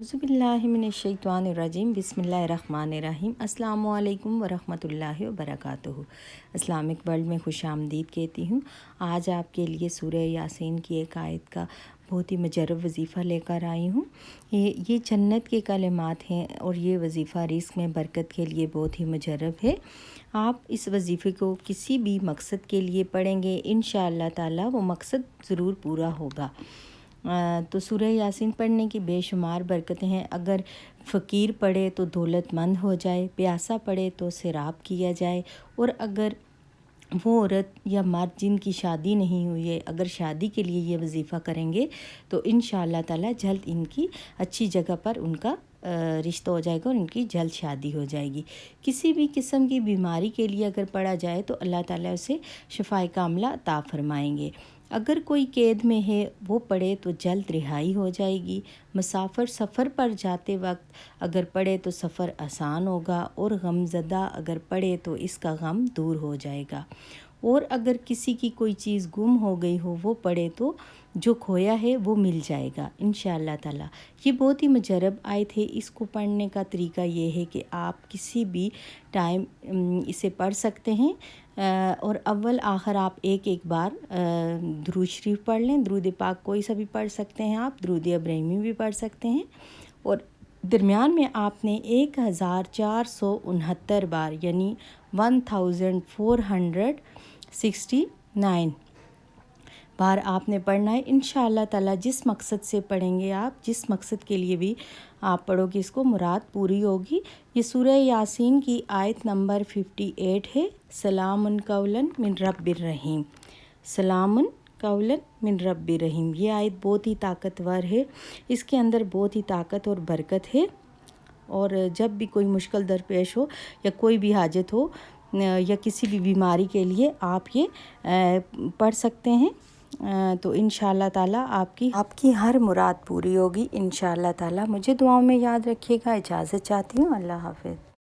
औज़ुबिल्लाहिमिनश्शैतानिर्रजीम बिस्मिल्लाहिर्रहमानिर्रहीम अस्सलामु अलैकुम वरहमतुल्लाहि वबरकातुहू। इस्लामिक वर्ल्ड में खुश आमदीद कहती हूँ। आज आपके लिए सूरह यासीन की एक आयत का बहुत ही मुजर्रब वजीफ़ा लेकर आई हूँ। ये जन्नत के कलिमात हैं और ये वजीफ़ा रिज़्क़ में बरकत के लिए बहुत ही मुजर्रब है। आप इस वजीफ़े को किसी भी मकसद के लिए पढ़ेंगे, इंशाअल्लाह ताला वो मकसद ज़रूर पूरा होगा। तो सूरह यासीन पढ़ने की बेशुमार बरकतें हैं। अगर फ़कीर पढ़े तो दौलतमंद हो जाए, प्यासा पढ़े तो सैराब किया जाए, और अगर वो औरत या मर्द जिनकी शादी नहीं हुई है, अगर शादी के लिए ये वजीफ़ा करेंगे तो इंशाअल्लाह ताला जल्द इनकी अच्छी जगह पर उनका रिश्ता हो जाएगा और इनकी जल्द शादी हो जाएगी। किसी भी किस्म की बीमारी के लिए अगर पढ़ा जाए तो अल्लाह ताला उसे शफ़ाए कामिला अता फ़रमाएंगे। अगर कोई कैद में है वो पढ़े तो जल्द रिहाई हो जाएगी। मुसाफिर सफ़र पर जाते वक्त अगर पढ़े तो सफ़र आसान होगा, और गमज़दा अगर पढ़े तो इसका गम दूर हो जाएगा। और अगर किसी की कोई चीज़ गुम हो गई हो वो पढ़े तो जो खोया है वो मिल जाएगा इंशाअल्लाह ताला। ये बहुत ही मुजर्रब आयत है। इसको पढ़ने का तरीका ये है कि आप किसी भी टाइम इसे पढ़ सकते हैं, और अव्वल आखिर आप एक एक बार दुरूद शरीफ पढ़ लें। दुरूद पाक कोई सा भी पढ़ सकते हैं आप, दुरूद इब्राहिमी भी पढ़ सकते हैं, और दरमियान में आपने 1469 बार यानी 1469 बार आपने पढ़ना है। इंशाअल्लाह ताला जिस मकसद से पढ़ेंगे आप, जिस मकसद के लिए भी आप पढ़ोगे, इसको मुराद पूरी होगी। ये सूरह यासीन की आयत नंबर 58 है। सलामुन कौलन मिन रब्बिर रहीम, सलामुन कौलन मिन रब्बिर रहीम। ये आयत बहुत ही ताकतवर है, इसके अंदर बहुत ही ताकत और बरकत है। और जब भी कोई मुश्किल दरपेश हो या कोई भी हाजत हो या किसी भी बीमारी के लिए आप ये पढ़ सकते हैं, तो इंशाअल्लाह ताला आपकी हर मुराद पूरी होगी इंशाअल्लाह ताला। मुझे दुआओं में याद रखिएगा। इजाज़त चाहती हूँ। अल्लाह हाफ़िज़।